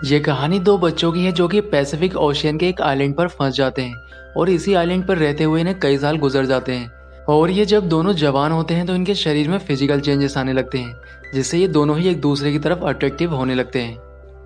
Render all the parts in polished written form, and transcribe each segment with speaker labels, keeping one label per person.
Speaker 1: ये कहानी दो बच्चों की है जो कि पैसिफिक ओशियन के एक आइलैंड पर फंस जाते हैं और इसी आइलैंड पर रहते हुए इन्हें कई साल गुजर जाते हैं। और ये जब दोनों जवान होते हैं तो इनके शरीर में फिजिकल चेंजेस आने लगते हैं, जिससे ये दोनों ही एक दूसरे की तरफ अट्रैक्टिव होने लगते हैं।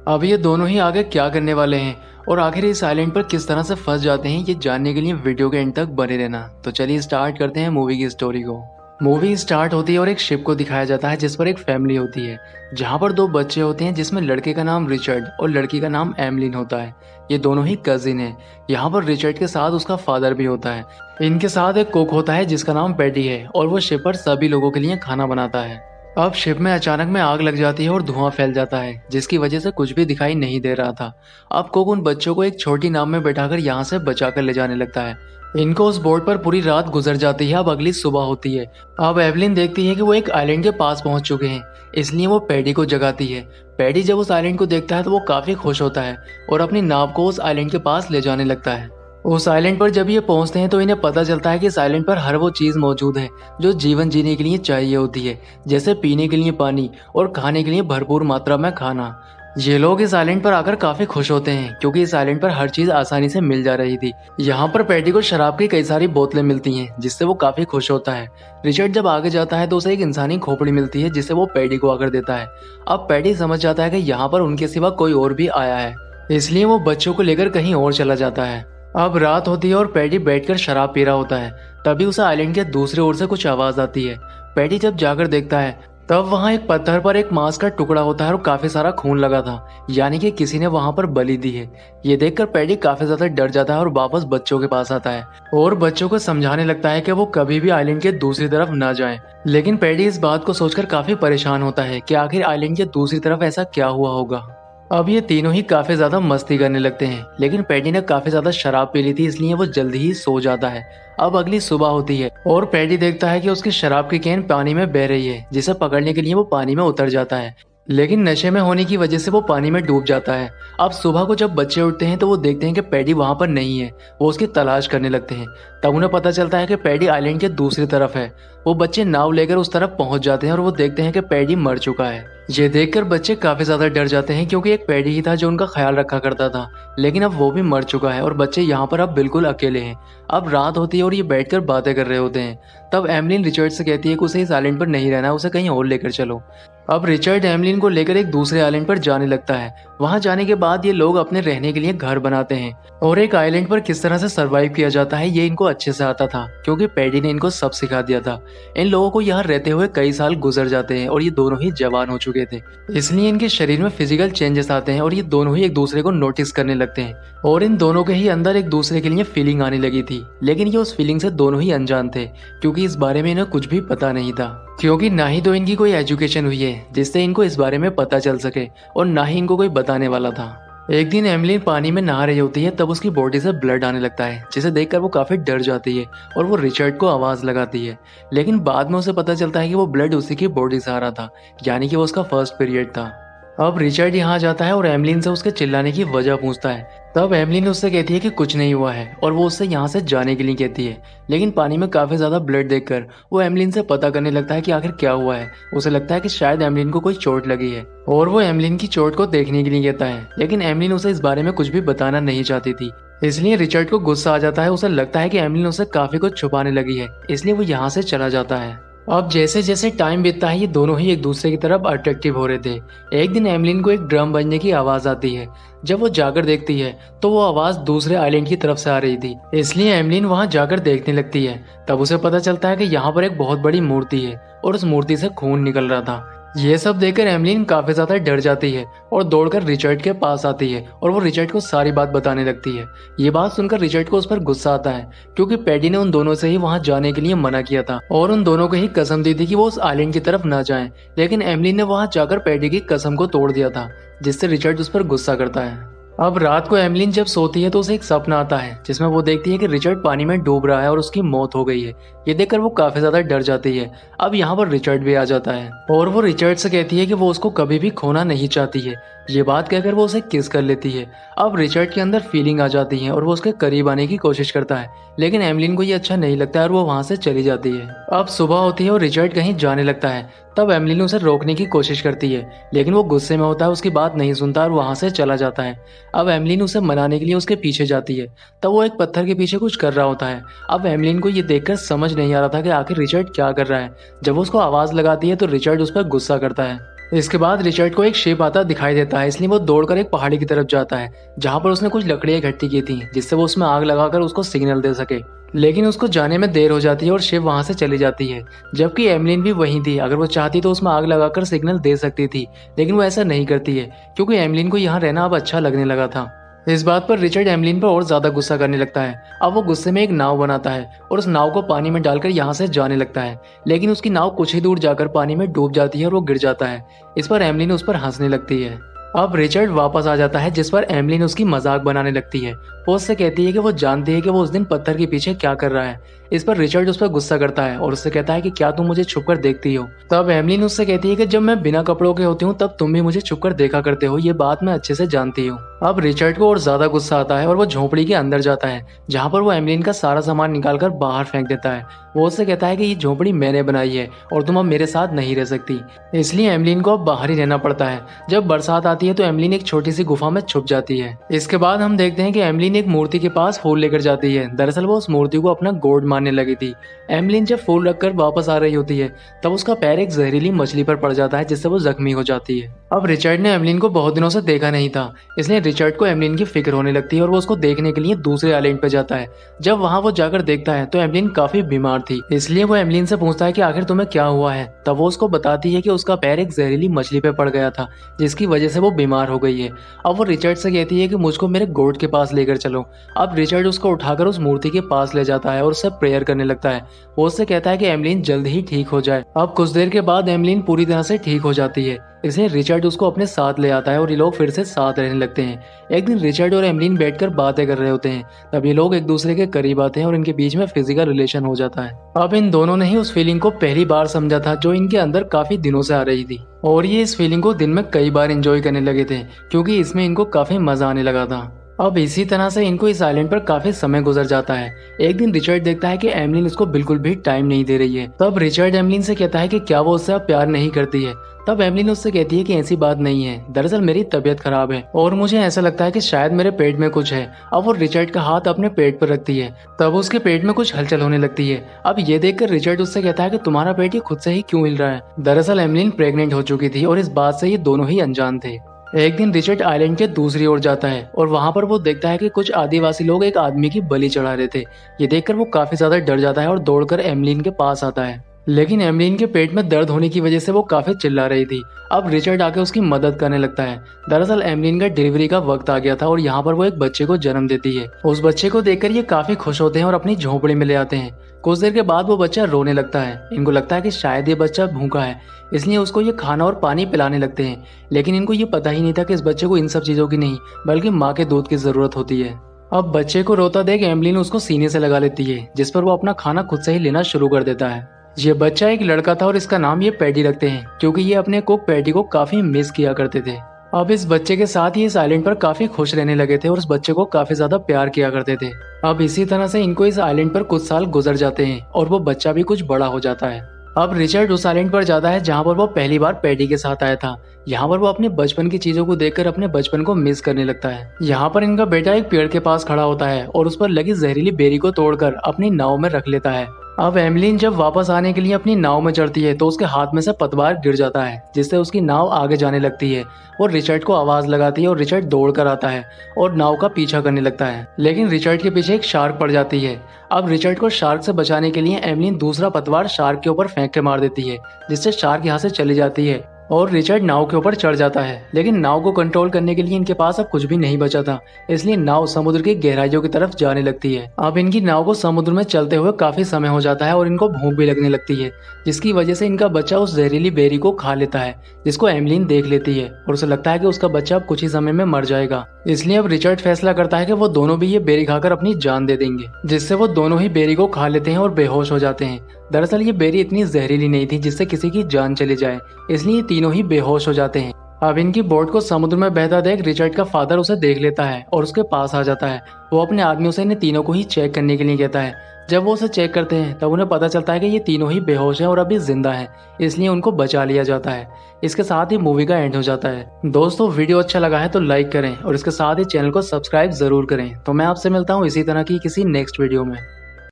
Speaker 1: अब ये दोनों ही आगे क्या करने वाले हैं और आखिर इस आइलैंड पर किस तरह से फंस जाते हैं, ये जानने के लिए वीडियो के एंड तक बने रहना। तो चलिए स्टार्ट करते हैं मूवी की स्टोरी को। मूवी स्टार्ट होती है और एक शिप को दिखाया जाता है जिस पर एक फैमिली होती है, जहाँ पर दो बच्चे होते हैं जिसमें लड़के का नाम रिचर्ड और लड़की का नाम एमलिन होता है। ये दोनों ही कजिन है। यहाँ पर रिचर्ड के साथ उसका फादर भी होता है। इनके साथ एक कुक होता है जिसका नाम पैडी है और वो शिप पर सभी लोगों के लिए खाना बनाता है। अब शिप में अचानक में आग लग जाती है और धुआं फैल जाता है, जिसकी वजह से कुछ भी दिखाई नहीं दे रहा था। अब कुक उन बच्चों को एक छोटी नाव में बैठाकर यहाँ से बचा कर ले जाने लगता है। इनको उस बोट पर पूरी रात गुजर जाती है। अब अगली सुबह होती है। अब एवलिन देखती है कि वो एक आइलैंड के पास पहुंच चुके हैं, इसलिए वो पैडी को जगाती है। पैडी जब उस आइलैंड को देखता है तो वो काफी खुश होता है और अपनी नाव को उस आइलैंड के पास ले जाने लगता है। उस आइलैंड पर जब ये पहुंचते हैं तो इन्हें पता चलता है कि इस आइलैंड पर हर वो चीज मौजूद है जो जीवन जीने के लिए चाहिए होती है, जैसे पीने के लिए पानी और खाने के लिए भरपूर मात्रा में खाना। ये लोग इस आइलैंड पर आकर काफी खुश होते हैं क्योंकि इस आइलैंड पर हर चीज आसानी से मिल जा रही थी। यहाँ पर पैडी को शराब की कई सारी बोतलें मिलती हैं, जिससे वो काफी खुश होता है। रिचर्ड जब आगे जाता है तो उसे एक इंसानी खोपड़ी मिलती है, जिसे वो पैडी को आकर देता है। अब पैडी समझ जाता है कि यहाँ पर उनके सिवा कोई और भी आया है, इसलिए वो बच्चों को लेकर कहीं और चला जाता है। अब रात होती है और पैडी बैठकर शराब पी रहा होता है। तभी उसे आइलैंड के दूसरी ओर से कुछ आवाज आती है। पैडी जब जाकर देखता है तब वहां एक पत्थर पर एक मांस का टुकड़ा होता है और काफी सारा खून लगा था, यानी कि किसी ने वहां पर बलि दी है। ये देखकर पैडी काफी ज्यादा डर जाता है और वापस बच्चों के पास आता है और बच्चों को समझाने लगता है कि वो कभी भी आइलैंड के दूसरी तरफ ना जाएं। लेकिन पैडी इस बात को सोचकर काफी परेशान होता है कि आखिर आइलैंड के दूसरी तरफ ऐसा क्या हुआ होगा। अब ये तीनों ही काफी ज्यादा मस्ती करने लगते हैं, लेकिन पैडी ने काफी ज्यादा शराब पी ली थी, इसलिए वो जल्दी ही सो जाता है। अब अगली सुबह होती है और पैडी देखता है कि उसकी शराब की कैन पानी में बह रही है, जिसे पकड़ने के लिए वो पानी में उतर जाता है, लेकिन नशे में होने की वजह से वो पानी में डूब जाता है। अब सुबह को जब बच्चे उठते हैं तो वो देखते हैं कि पैडी वहां पर नहीं है। वो उसकी तलाश करने लगते हैं। तब उन्हें पता चलता है कि पैडी आइलैंड के दूसरी तरफ है। वो बच्चे नाव लेकर उस तरफ पहुंच जाते हैं और वो देखते हैं कि पैडी मर चुका है। ये देखकर बच्चे काफी ज्यादा डर जाते हैं क्योंकि एक पैडी ही था जो उनका ख्याल रखा करता था, लेकिन अब वो भी मर चुका है और बच्चे यहाँ पर अब बिल्कुल अकेले हैं। अब रात होती है और ये बैठकर बातें कर रहे होते हैं। तब एमलिन रिचर्ड से कहती है कि उसे इस आइलैंड पर नहीं रहना, उसे कहीं और लेकर चलो। अब रिचर्ड एमलिन को लेकर एक दूसरे आइलैंड पर जाने लगता है। वहां जाने के बाद ये लोग अपने रहने के लिए घर बनाते हैं और एक आइलैंड पर किस तरह से सरवाइव किया जाता है ये इनको अच्छे से आता था, क्योंकि पैडी ने इनको सब सिखा दिया था। इन लोगों को यहाँ रहते हुए कई साल गुजर जाते हैं और ये दोनों ही जवान हो चुके थे, इसलिए इनके शरीर में फिजिकल चेंजेस आते हैं और ये दोनों ही एक दूसरे को नोटिस करने लगते हैं। और इन दोनों के ही अंदर एक दूसरे के लिए फीलिंग आने लगी थी, लेकिन ये उस फीलिंग से दोनों ही अनजान थे, क्योंकि इस बारे में इन्हें कुछ भी पता नहीं था। क्योंकि ना ही तो इनकी कोई एजुकेशन हुई है जिससे इनको इस बारे में पता चल सके और ना ही इनको कोई बताने वाला था। एक दिन एमलिन पानी में नहा रही होती है, तब उसकी बॉडी से ब्लड आने लगता है, जिसे देखकर वो काफी डर जाती है और वो रिचर्ड को आवाज लगाती है। लेकिन बाद में उसे पता चलता है कि वो ब्लड उसी की बॉडी से आ रहा था, यानी कि वो उसका फर्स्ट पीरियड था। अब रिचर्ड यहाँ जाता है और एमलिन से उसके चिल्लाने की वजह पूछता है। तब एमलिन उससे कहती है कि कुछ नहीं हुआ है और वो उससे यहाँ से जाने के लिए कहती है। लेकिन पानी में काफी ज्यादा ब्लड देखकर वो एमलिन से पता करने लगता है कि आखिर क्या हुआ है। उसे लगता है कि शायद एमलिन को कोई चोट लगी है और वो एमलिन की चोट को देखने के लिए कहता है, लेकिन एमलिन उसे इस बारे में कुछ भी बताना नहीं चाहती थी। इसलिए रिचर्ड को गुस्सा आ जाता है। उसे लगता है कि एमलिन उसे काफी कुछ छुपाने लगी है, इसलिए वो यहाँ से चला जाता है। अब जैसे जैसे टाइम बीतता है ये दोनों ही एक दूसरे की तरफ अट्रैक्टिव हो रहे थे। एक दिन एमलिन को एक ड्रम बजने की आवाज आती है। जब वो जाकर देखती है तो वो आवाज दूसरे आइलैंड की तरफ से आ रही थी, इसलिए एमलिन वहां जाकर देखने लगती है। तब उसे पता चलता है कि यहाँ पर एक बहुत बड़ी मूर्ति है और उस मूर्ति से खून निकल रहा था। ये सब देखकर एमलिन काफी ज्यादा डर जाती है और दौड़कर रिचर्ड के पास आती है और वो रिचर्ड को सारी बात बताने लगती है। ये बात सुनकर रिचर्ड को उस पर गुस्सा आता है, क्योंकि पैडी ने उन दोनों से ही वहां जाने के लिए मना किया था और उन दोनों को ही कसम दी थी कि वो उस आइलैंड की तरफ ना जाएं। लेकिन एमलिन ने वहां जाकर पैडी की कसम को तोड़ दिया था, जिससे रिचर्ड उस पर गुस्सा करता है। अब रात को एमलिन जब सोती है तो उसे एक सपना आता है जिसमें वो देखती है कि रिचर्ड पानी में डूब रहा है और उसकी मौत हो गई है। ये देखकर वो काफी ज्यादा डर जाती है। अब यहाँ पर रिचर्ड भी आ जाता है और वो रिचर्ड से कहती है कि वो उसको कभी भी खोना नहीं चाहती है। ये बात कहकर वो उसे किस कर लेती है। अब रिचर्ड के अंदर फीलिंग आ जाती है और वो उसके करीब आने की कोशिश करता है, लेकिन एमलिन को ये अच्छा नहीं लगता है और वो वहां से चली जाती है। अब सुबह होती है और रिचर्ड कहीं जाने लगता है। तब एमलिन उसे रोकने की कोशिश करती है, लेकिन वो गुस्से में होता है, उसकी बात नहीं सुनता और वहां से चला जाता है। अब एमलिन उसे मनाने के लिए उसके पीछे जाती है। तब वो एक पत्थर के पीछे कुछ कर रहा होता है। अब एमलिन को ये देखकर समझ नहीं आ रहा था कि आखिर रिचर्ड क्या कर रहा है। जब वो उसको आवाज लगाती है तो रिचर्ड उस पर गुस्सा करता है। इसके बाद रिचर्ड को एक शिप आता दिखाई देता है, इसलिए वो दौड़कर एक पहाड़ी की तरफ जाता है जहां पर उसने कुछ लकड़ियां इकट्ठी की थी जिससे वो उसमें आग लगाकर उसको सिग्नल दे सके। लेकिन उसको जाने में देर हो जाती है और शिप वहां से चली जाती है, जबकि एमलिन भी वहीं थी। अगर वो चाहती तो उसमें आग लगाकर सिग्नल दे सकती थी, लेकिन वो ऐसा नहीं करती है क्योंकि एमलिन को यहाँ रहना अब अच्छा लगने लगा था। इस बात पर रिचर्ड एमलिन पर और ज्यादा गुस्सा करने लगता है। अब वो गुस्से में एक नाव बनाता है और उस नाव को पानी में डालकर यहाँ से जाने लगता है, लेकिन उसकी नाव कुछ ही दूर जाकर पानी में डूब जाती है और वो गिर जाता है। इस पर एमलिन उस पर हंसने लगती है। अब रिचर्ड वापस आ जाता है, जिस पर एमलिन उसकी मजाक बनाने लगती है। वो उससे कहती है कि वो जानती है कि वो उस दिन पत्थर के पीछे क्या कर रहा है। इस पर रिचर्ड उस पर गुस्सा करता है और उससे कहता है कि क्या तुम मुझे छुपकर देखती हो। तब एमलिन उससे कहती है कि जब मैं बिना कपड़ों के होती हूँ तब तुम भी मुझे छुपकर देखा करते हो, ये बात मैं अच्छे से जानती हूँ। अब रिचर्ड को और ज्यादा गुस्सा आता है और वो झोपड़ी के अंदर जाता है, जहाँ पर वो एमलिन का सारा सामान निकालकर बाहर फेंक देता है। वो उससे कहता है कि ये झोपड़ी मैंने बनाई है और तुम अब मेरे साथ नहीं रह सकती, इसलिए एमलिन को अब बाहर ही रहना पड़ता है। जब बरसात आती है तो एमलिन एक छोटी सी गुफा में छुप जाती है। इसके बाद हम देखते हैं कि एमलिन एक मूर्ति के पास फूल लेकर जाती है। दरअसल वो उस मूर्ति को अपना गॉड मानने लगी थी। एमलिन जब फूल रखकर वापस आ रही होती है तब उसका पैर एक जहरीली मछली पर पड़ जाता है, जिससे वो जख्मी हो जाती है। अब रिचर्ड ने एमलिन को बहुत दिनों से देखा नहीं था, इसलिए रिचर्ड को एमलिन की फिक्र होने लगती है और वो उसको देखने के लिए दूसरे आइलैंड पर जाता है। जब वहां वो जाकर देखता है तो एमलिन काफी बीमार थी, इसलिए वो एमलिन से पूछता है कि आखिर तुम्हें क्या हुआ है। तब वो उसको बताती है कि उसका पैर एक जहरीली मछली पे पड़ गया था, जिसकी वजह से वो बीमार हो गई है। अब वो रिचर्ड से कहती है कि मुझको मेरे गॉड के पास लेकर चलो। अब रिचर्ड उसको उठाकर उस मूर्ति के पास ले जाता है और उससे प्रेयर करने लगता है। वो उससे कहता है कि एमलिन जल्द ही ठीक हो जाए। अब कुछ देर के बाद एमलिन पूरी तरह से ठीक हो जाती है, इसलिए रिचर्ड उसको अपने साथ ले आता है और ये लोग फिर से साथ रहने लगते हैं। एक दिन रिचर्ड और एमलिन बैठकर बातें कर रहे होते हैं, तब ये लोग एक दूसरे के करीब आते हैं और इनके बीच में फिजिकल रिलेशन हो जाता है। अब इन दोनों ने ही उस फीलिंग को पहली बार समझा था जो इनके अंदर काफी दिनों से आ रही थी, और ये इस फीलिंग को दिन में कई बार एंजॉय करने लगे थे क्योंकि इसमें इनको काफी मजा आने लगा था। अब इसी तरह से इनको इस आइलैंड पर काफी समय गुजर जाता है। एक दिन रिचर्ड देखता है कि एमलिन इसको बिल्कुल भी टाइम नहीं दे रही है। तब रिचर्ड एमलिन से कहता है कि क्या वो उससे अब प्यार नहीं करती है। तब एमलिन उससे कहती है कि ऐसी बात नहीं है, दरअसल मेरी तबीयत खराब है और मुझे ऐसा लगता है कि शायद मेरे पेट में कुछ है। अब वो रिचर्ड का हाथ अपने पेट पर रखती है, तब उसके पेट में कुछ हलचल होने लगती है। अब ये देखकर रिचर्ड उससे कहता है कि तुम्हारा पेट ये खुद से ही क्यों हिल रहा है। दरअसल एमलिन प्रेग्नेंट हो चुकी थी और इस बात से ये दोनों ही अनजान थे। एक दिन रिचर्ड आइलैंड के दूसरी ओर जाता है और वहां पर वो देखता है कि कुछ आदिवासी लोग एक आदमी की बलि चढ़ा रहे थे। ये देखकर वो काफी ज्यादा डर जाता है और दौड़कर एमलिन के पास आता है, लेकिन एमलिन के पेट में दर्द होने की वजह से वो काफी चिल्ला रही थी। अब रिचर्ड आके उसकी मदद करने लगता है। दरअसल एमलिन का डिलीवरी का वक्त आ गया था और यहाँ पर वो एक बच्चे को जन्म देती है। उस बच्चे को देखकर ये काफी खुश होते हैं और अपनी झोपड़ी में ले आते हैं। कुछ देर के बाद वो बच्चा रोने लगता है। इनको लगता है कि शायद ये बच्चा भूखा है, इसलिए उसको ये खाना और पानी पिलाने लगते हैं, लेकिन इनको ये पता ही नहीं था कि इस बच्चे को इन सब चीजों की नहीं बल्कि माँ के दूध की जरूरत होती है। अब बच्चे को रोता देख एमलिन उसको सीने से लगा लेती है, जिस पर वो अपना खाना खुद से ही लेना शुरू कर देता है। ये बच्चा एक लड़का था और इसका नाम ये पैडी रखते हैं क्योंकि ये अपने कुक पैडी को काफी मिस किया करते थे। अब इस बच्चे के साथ ही इस आइलैंड पर काफी खुश रहने लगे थे और इस बच्चे को काफी ज्यादा प्यार किया करते थे। अब इसी तरह से इनको इस आइलैंड पर कुछ साल गुजर जाते हैं और वो बच्चा भी कुछ बड़ा हो जाता है। अब रिचर्ड उस आइलैंड पर जाता है जहाँ पर वो पहली बार पैडी के साथ आया था। यहाँ पर वो अपने बचपन की चीजों को देखकर अपने बचपन को मिस करने लगता है। यहाँ पर इनका बेटा एक पेड़ के पास खड़ा होता है और उस पर लगी जहरीली बेरी को तोड़कर अपनी नाव में रख लेता है। अब एमलिन जब वापस आने के लिए अपनी नाव में चढ़ती है तो उसके हाथ में से पतवार गिर जाता है, जिससे उसकी नाव आगे जाने लगती है। वो रिचर्ड को आवाज लगाती है और रिचर्ड दौड़ कर आता है और नाव का पीछा करने लगता है, लेकिन रिचर्ड के पीछे एक शार्क पड़ जाती है। अब रिचर्ड को शार्क से बचाने के लिए एमलिन दूसरा पतवार शार्क के ऊपर फेंक के मार देती है, जिससे शार्क यहाँ से चली जाती है और रिचर्ड नाव के ऊपर चढ़ जाता है, लेकिन नाव को कंट्रोल करने के लिए इनके पास अब कुछ भी नहीं बचा था, इसलिए नाव समुद्र की गहराइयों की तरफ जाने लगती है। अब इनकी नाव को समुद्र में चलते हुए काफी समय हो जाता है और इनको भूख भी लगने लगती है, जिसकी वजह से इनका बच्चा उस जहरीली बेरी को खा लेता है, जिसको एमलीन देख लेती है और उसे लगता है कि उसका बच्चा अब कुछ ही समय में मर जाएगा। इसलिए अब रिचर्ड फैसला करता है कि वो दोनों भी ये बेरी खाकर अपनी जान दे देंगे, जिससे वो दोनों ही बेरी को खा लेते हैं और बेहोश हो जाते हैं। दरअसल ये बेरी इतनी जहरीली नहीं थी जिससे किसी की जान चली जाए, इसलिए ये तीनों ही बेहोश हो जाते हैं। अब इनकी बोट को समुद्र में बहता देख रिचर्ड का फादर उसे देख लेता है और उसके पास आ जाता है। वो अपने आदमियों से इन्हें तीनों को ही चेक करने के लिए कहता है। जब वो उसे चेक करते हैं तब उन्हें पता चलता है कि ये तीनों ही बेहोश हैं और अभी जिंदा हैं, इसलिए उनको बचा लिया जाता है। इसके साथ ही मूवी का एंड हो जाता है। दोस्तों, वीडियो अच्छा लगा है तो लाइक करें और इसके साथ ही चैनल को सब्सक्राइब जरूर करें। तो मैं आपसे मिलता हूँ इसी तरह की किसी नेक्स्ट वीडियो में।